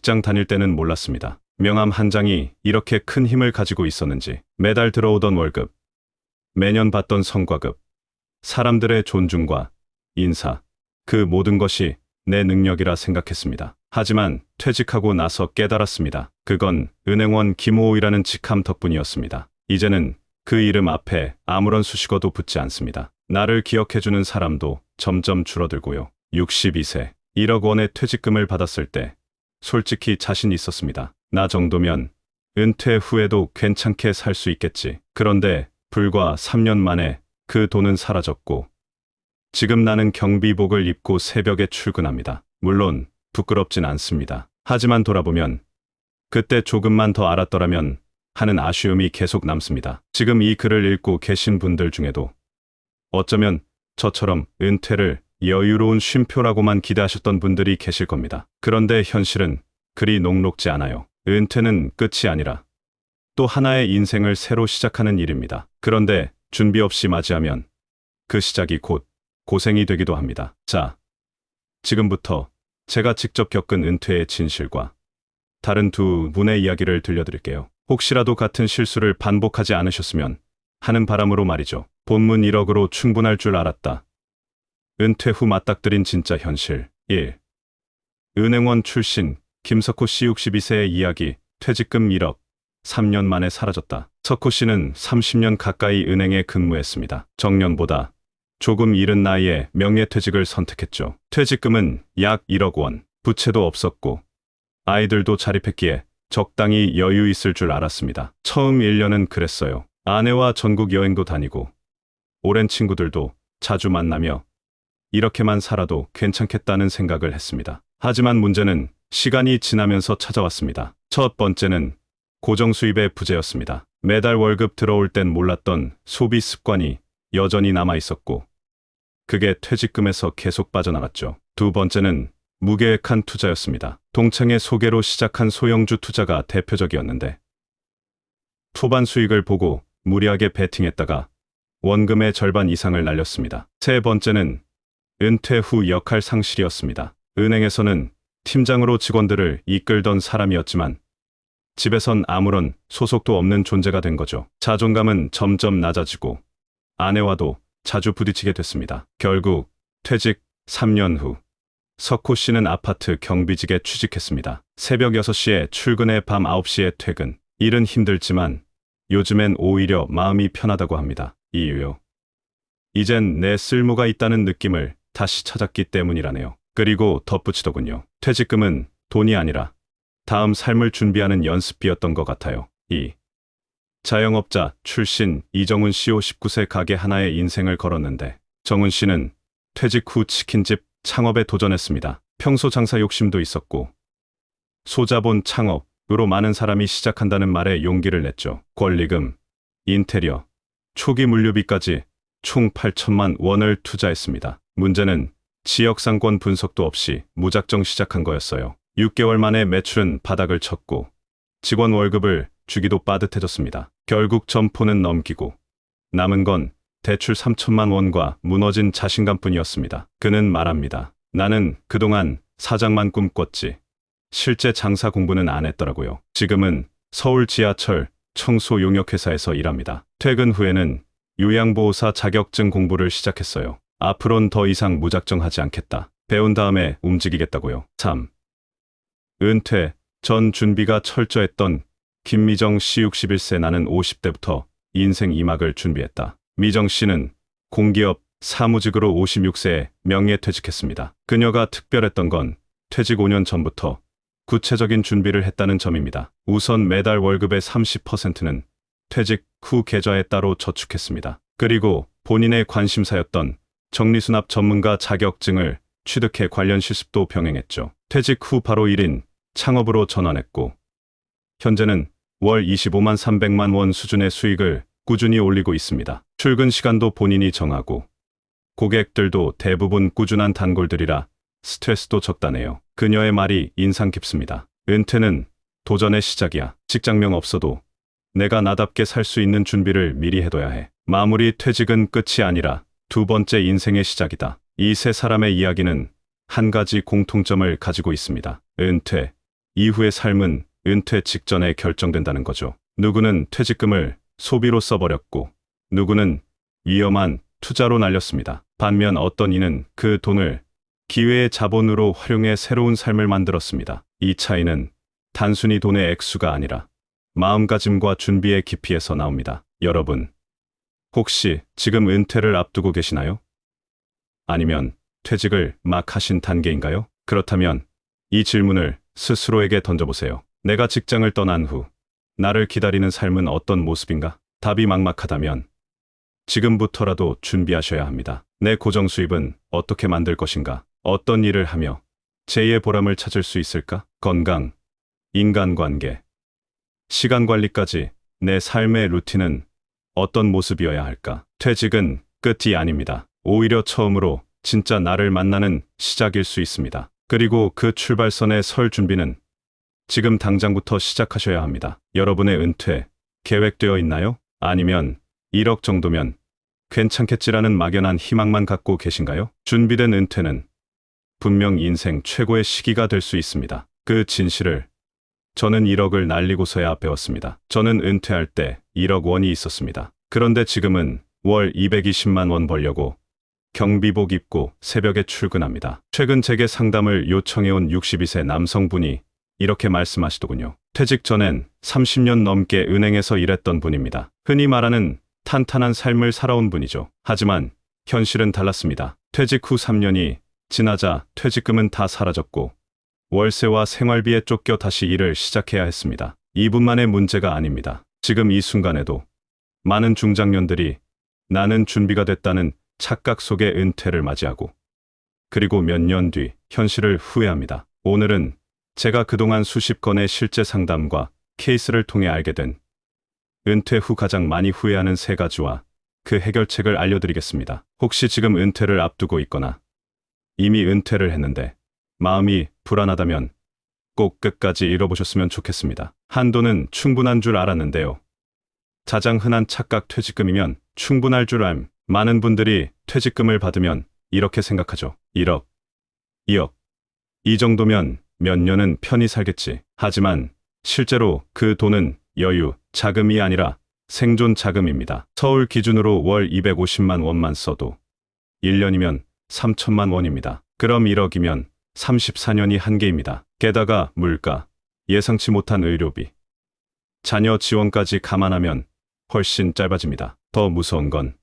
직장 다닐 때는 몰랐습니다. 명함 한 장이 이렇게 큰 힘을 가지고 있었는지. 매달 들어오던 월급, 매년 받던 성과급, 사람들의 존중과 인사, 그 모든 것이 내 능력이라 생각했습니다. 하지만 퇴직하고 나서 깨달았습니다. 그건 은행원 김호우이라는 직함 덕분이었습니다. 이제는 그 이름 앞에 아무런 수식어도 붙지 않습니다. 나를 기억해주는 사람도 점점 줄어들고요. 62세, 1억 원의 퇴직금을 받았을 때 솔직히 자신 있었습니다. 나 정도면 은퇴 후에도 괜찮게 살 수 있겠지. 그런데 불과 3년 만에 그 돈은 사라졌고 지금 나는 경비복을 입고 새벽에 출근합니다. 물론 부끄럽진 않습니다. 하지만 돌아보면 그때 조금만 더 알았더라면 하는 아쉬움이 계속 남습니다. 지금 이 글을 읽고 계신 분들 중에도 어쩌면 저처럼 은퇴를 여유로운 쉼표라고만 기대하셨던 분들이 계실 겁니다. 그런데 현실은 그리 녹록지 않아요. 은퇴는 끝이 아니라 또 하나의 인생을 새로 시작하는 일입니다. 그런데 준비 없이 맞이하면 그 시작이 곧 고생이 되기도 합니다. 자, 지금부터 제가 직접 겪은 은퇴의 진실과 다른 두 분의 이야기를 들려드릴게요. 혹시라도 같은 실수를 반복하지 않으셨으면 하는 바람으로 말이죠. 본문 1억으로 충분할 줄 알았다. 은퇴 후 맞닥뜨린 진짜 현실. 1. 은행원 출신 김석호 씨 62세의 이야기. 퇴직금 1억. 3년 만에 사라졌다. 석호 씨는 30년 가까이 은행에 근무했습니다. 정년보다 조금 이른 나이에 명예퇴직을 선택했죠. 퇴직금은 약 1억 원. 부채도 없었고 아이들도 자립했기에 적당히 여유 있을 줄 알았습니다. 처음 1년은 그랬어요. 아내와 전국 여행도 다니고 오랜 친구들도 자주 만나며 이렇게만 살아도 괜찮겠다는 생각을 했습니다. 하지만 문제는 시간이 지나면서 찾아왔습니다. 첫 번째는 고정 수입의 부재였습니다. 매달 월급 들어올 땐 몰랐던 소비 습관이 여전히 남아 있었고 그게 퇴직금에서 계속 빠져나갔죠. 두 번째는 무계획한 투자였습니다. 동창의 소개로 시작한 소형주 투자가 대표적이었는데 초반 수익을 보고 무리하게 베팅했다가 원금의 절반 이상을 날렸습니다. 세 번째는 은퇴 후 역할 상실이었습니다. 은행에서는 팀장으로 직원들을 이끌던 사람이었지만 집에선 아무런 소속도 없는 존재가 된 거죠. 자존감은 점점 낮아지고 아내와도 자주 부딪히게 됐습니다. 결국 퇴직 3년 후 석호 씨는 아파트 경비직에 취직했습니다. 새벽 6시에 출근해 밤 9시에 퇴근. 일은 힘들지만 요즘엔 오히려 마음이 편하다고 합니다. 이유요. 이젠 내 쓸모가 있다는 느낌을 다시 찾았기 때문이라네요. 그리고 덧붙이더군요. 퇴직금은 돈이 아니라 다음 삶을 준비하는 연습비였던 것 같아요. 2. 자영업자 출신 이정훈 씨 59세 가게 하나에 인생을 걸었는데 정훈 씨는 퇴직 후 치킨집 창업에 도전했습니다. 평소 장사 욕심도 있었고 소자본 창업으로 많은 사람이 시작한다는 말에 용기를 냈죠. 권리금, 인테리어, 초기 물류비까지 총 8천만 원을 투자했습니다. 문제는 지역상권 분석도 없이 무작정 시작한 거였어요. 6개월 만에 매출은 바닥을 쳤고 직원 월급을 주기도 빠듯해졌습니다. 결국 점포는 넘기고 남은 건 대출 3천만 원과 무너진 자신감뿐이었습니다. 그는 말합니다. 나는 그동안 사장만 꿈꿨지 실제 장사 공부는 안 했더라고요. 지금은 서울 지하철 청소 용역회사에서 일합니다. 퇴근 후에는 요양보호사 자격증 공부를 시작했어요. 앞으론 더 이상 무작정 하지 않겠다. 배운 다음에 움직이겠다고요. 3. 은퇴 전 준비가 철저했던 김미정 씨 61세. 나는 50대부터 인생 2막을 준비했다. 미정 씨는 공기업 사무직으로 56세에 명예퇴직했습니다. 그녀가 특별했던 건 퇴직 5년 전부터 구체적인 준비를 했다는 점입니다. 우선 매달 월급의 30%는 퇴직 후 계좌에 따로 저축했습니다. 그리고 본인의 관심사였던 정리수납 전문가 자격증을 취득해 관련 실습도 병행했죠. 퇴직 후 바로 1인 창업으로 전환했고 현재는 월 25만 300만 원 수준의 수익을 꾸준히 올리고 있습니다. 출근 시간도 본인이 정하고 고객들도 대부분 꾸준한 단골들이라 스트레스도 적다네요. 그녀의 말이 인상 깊습니다. 은퇴는 도전의 시작이야. 직장명 없어도 내가 나답게 살 수 있는 준비를 미리 해둬야 해. 마무리 퇴직은 끝이 아니라 두 번째 인생의 시작이다. 이 세 사람의 이야기는 한 가지 공통점을 가지고 있습니다. 은퇴, 이후의 삶은 은퇴 직전에 결정된다는 거죠. 누구는 퇴직금을 소비로 써버렸고, 누구는 위험한 투자로 날렸습니다. 반면 어떤 이는 그 돈을 기회의 자본으로 활용해 새로운 삶을 만들었습니다. 이 차이는 단순히 돈의 액수가 아니라 마음가짐과 준비의 깊이에서 나옵니다. 여러분, 혹시 지금 은퇴를 앞두고 계시나요? 아니면 퇴직을 막 하신 단계인가요? 그렇다면 이 질문을 스스로에게 던져보세요. 내가 직장을 떠난 후 나를 기다리는 삶은 어떤 모습인가? 답이 막막하다면 지금부터라도 준비하셔야 합니다. 내 고정 수입은 어떻게 만들 것인가? 어떤 일을 하며 제2의 보람을 찾을 수 있을까? 건강, 인간관계, 시간 관리까지 내 삶의 루틴은 어떤 모습이어야 할까? 퇴직은 끝이 아닙니다. 오히려 처음으로 진짜 나를 만나는 시작일 수 있습니다. 그리고 그 출발선에 설 준비는 지금 당장부터 시작하셔야 합니다. 여러분의 은퇴 계획되어 있나요? 아니면 1억 정도면 괜찮겠지라는 막연한 희망만 갖고 계신가요? 준비된 은퇴는 분명 인생 최고의 시기가 될 수 있습니다. 그 진실을 저는 1억을 날리고서야 배웠습니다. 저는 은퇴할 때 1억 원이 있었습니다. 그런데 지금은 월 220만 원 벌려고 경비복 입고 새벽에 출근합니다. 최근 제게 상담을 요청해온 62세 남성분이 이렇게 말씀하시더군요. 퇴직 전엔 30년 넘게 은행에서 일했던 분입니다. 흔히 말하는 탄탄한 삶을 살아온 분이죠. 하지만 현실은 달랐습니다. 퇴직 후 3년이 지나자 퇴직금은 다 사라졌고 월세와 생활비에 쫓겨 다시 일을 시작해야 했습니다. 이분만의 문제가 아닙니다. 지금 이 순간에도 많은 중장년들이 나는 준비가 됐다는 착각 속에 은퇴를 맞이하고 그리고 몇 년 뒤 현실을 후회합니다. 오늘은 제가 그동안 수십 건의 실제 상담과 케이스를 통해 알게 된 은퇴 후 가장 많이 후회하는 3가지와 그 해결책을 알려드리겠습니다. 혹시 지금 은퇴를 앞두고 있거나 이미 은퇴를 했는데 마음이 불안하다면 꼭 끝까지 읽어보셨으면 좋겠습니다. 한도는 충분한 줄 알았는데요. 가장 흔한 착각 퇴직금이면 충분할 줄 알. 많은 분들이 퇴직금을 받으면 이렇게 생각하죠. 1억, 2억. 이 정도면 몇 년은 편히 살겠지. 하지만 실제로 그 돈은 여유, 자금이 아니라 생존 자금입니다. 서울 기준으로 월 250만 원만 써도 1년이면 3천만 원입니다. 그럼 1억이면 34년이 한계입니다. 게다가 물가, 예상치 못한 의료비, 자녀 지원까지 감안하면 훨씬 짧아집니다. 더 무서운 건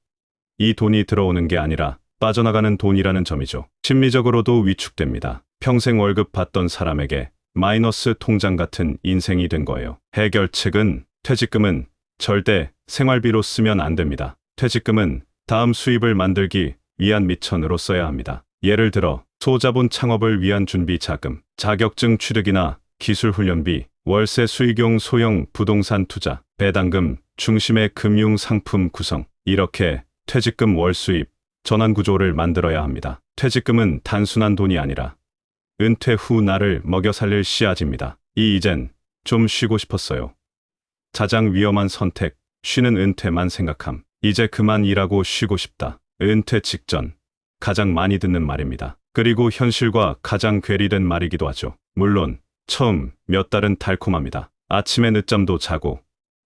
이 돈이 들어오는 게 아니라 빠져나가는 돈이라는 점이죠. 심리적으로도 위축됩니다. 평생 월급 받던 사람에게 마이너스 통장 같은 인생이 된 거예요. 해결책은 퇴직금은 절대 생활비로 쓰면 안 됩니다. 퇴직금은 다음 수입을 만들기 위한 미천으로 써야 합니다. 예를 들어 소자본 창업을 위한 준비 자금, 자격증 취득이나 기술 훈련비, 월세 수익용 소형 부동산 투자, 배당금 중심의 금융 상품 구성, 이렇게 퇴직금 월 수입 전환 구조를 만들어야 합니다. 퇴직금은 단순한 돈이 아니라 은퇴 후 나를 먹여 살릴 씨앗입니다. 이젠 좀 쉬고 싶었어요. 가장 위험한 선택, 쉬는 은퇴만 생각함. 이제 그만 일하고 쉬고 싶다. 은퇴 직전 가장 많이 듣는 말입니다. 그리고 현실과 가장 괴리된 말이기도 하죠. 물론 처음 몇 달은 달콤합니다. 아침에 늦잠도 자고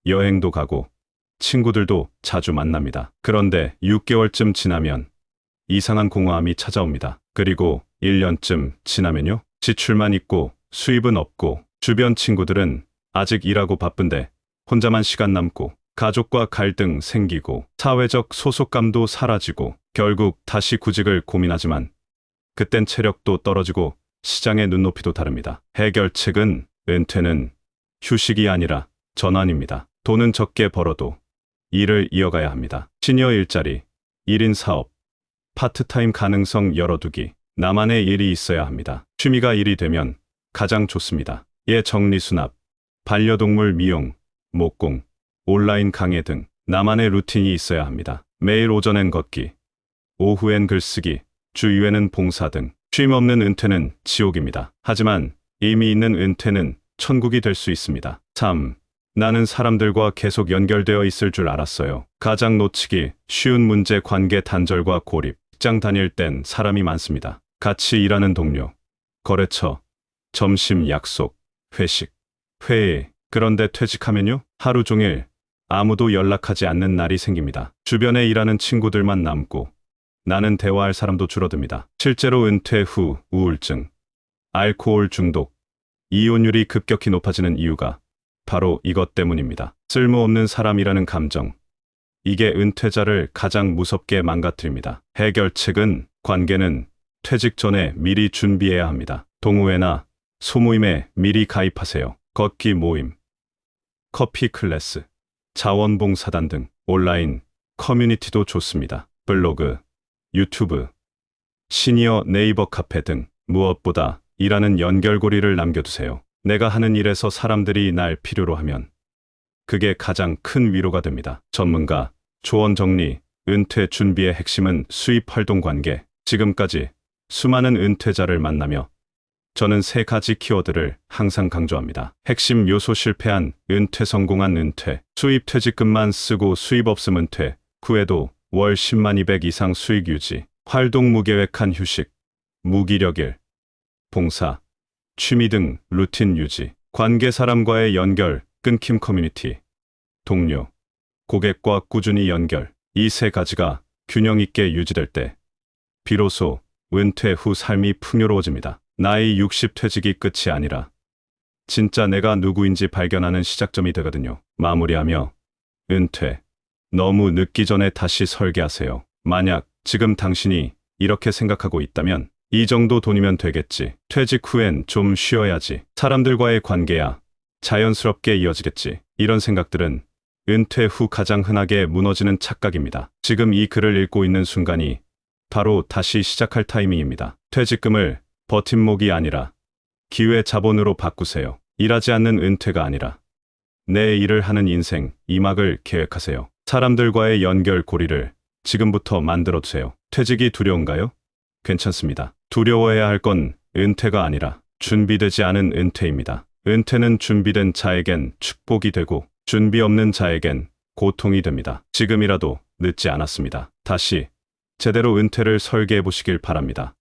여행도 가고 친구들도 자주 만납니다. 그런데 6개월쯤 지나면 이상한 공허함이 찾아옵니다. 그리고 1년쯤 지나면요. 지출만 있고 수입은 없고 주변 친구들은 아직 일하고 바쁜데 혼자만 시간 남고 가족과 갈등 생기고 사회적 소속감도 사라지고 결국 다시 구직을 고민하지만 그땐 체력도 떨어지고 시장의 눈높이도 다릅니다. 해결책은 은퇴는 휴식이 아니라 전환입니다. 돈은 적게 벌어도 일을 이어가야 합니다. 시니어 일자리, 1인 사업, 파트타임 가능성 열어두기, 나만의 일이 있어야 합니다. 취미가 일이 되면 가장 좋습니다. 정리수납, 반려동물 미용, 목공, 온라인 강의 등 나만의 루틴이 있어야 합니다. 매일 오전엔 걷기, 오후엔 글쓰기, 주휴에는 봉사 등 쉼 없는 은퇴는 지옥입니다. 하지만 이미 있는 은퇴는 천국이 될 수 있습니다. 3. 나는 사람들과 계속 연결되어 있을 줄 알았어요. 가장 놓치기 쉬운 문제 관계 단절과 고립. 직장 다닐 땐 사람이 많습니다. 같이 일하는 동료, 거래처, 점심 약속, 회식, 회의. 그런데 퇴직하면요? 하루 종일 아무도 연락하지 않는 날이 생깁니다. 주변에 일하는 친구들만 남고 나는 대화할 사람도 줄어듭니다. 실제로 은퇴 후 우울증, 알코올 중독, 이혼율이 급격히 높아지는 이유가 바로 이것 때문입니다. 쓸모없는 사람이라는 감정. 이게 은퇴자를 가장 무섭게 망가뜨립니다. 해결책은 관계는 퇴직 전에 미리 준비해야 합니다. 동호회나 소모임에 미리 가입하세요. 걷기 모임, 커피 클래스, 자원봉사단 등 온라인 커뮤니티도 좋습니다. 블로그, 유튜브, 시니어 네이버 카페 등 무엇보다 일하는 연결고리를 남겨두세요. 내가 하는 일에서 사람들이 날 필요로 하면 그게 가장 큰 위로가 됩니다. 전문가, 조언 정리, 은퇴 준비의 핵심은 수입 활동 관계. 지금까지 수많은 은퇴자를 만나며 저는 세 가지 키워드를 항상 강조합니다. 핵심 요소 실패한 은퇴 성공한 은퇴. 수입 퇴직금만 쓰고 수입 없음 은퇴. 후에도 월 10만 200 이상 수익 유지. 활동 무계획한 휴식. 무기력일. 봉사. 취미 등 루틴 유지. 관계 사람과의 연결. 끊김 커뮤니티. 동료. 고객과 꾸준히 연결. 이 세 가지가 균형 있게 유지될 때 비로소 은퇴 후 삶이 풍요로워집니다. 나이 60 퇴직이 끝이 아니라 진짜 내가 누구인지 발견하는 시작점이 되거든요. 마무리하며 은퇴. 너무 늦기 전에 다시 설계하세요. 만약 지금 당신이 이렇게 생각하고 있다면 이 정도 돈이면 되겠지. 퇴직 후엔 좀 쉬어야지. 사람들과의 관계야 자연스럽게 이어지겠지. 이런 생각들은 은퇴 후 가장 흔하게 무너지는 착각입니다. 지금 이 글을 읽고 있는 순간이 바로 다시 시작할 타이밍입니다. 퇴직금을 버팀목이 아니라 기회 자본으로 바꾸세요. 일하지 않는 은퇴가 아니라 내 일을 하는 인생, 이 막을 계획하세요. 사람들과의 연결 고리를 지금부터 만들어두세요. 퇴직이 두려운가요? 괜찮습니다. 두려워해야 할 건 은퇴가 아니라 준비되지 않은 은퇴입니다. 은퇴는 준비된 자에겐 축복이 되고 준비 없는 자에겐 고통이 됩니다. 지금이라도 늦지 않았습니다. 다시 제대로 은퇴를 설계해 보시길 바랍니다.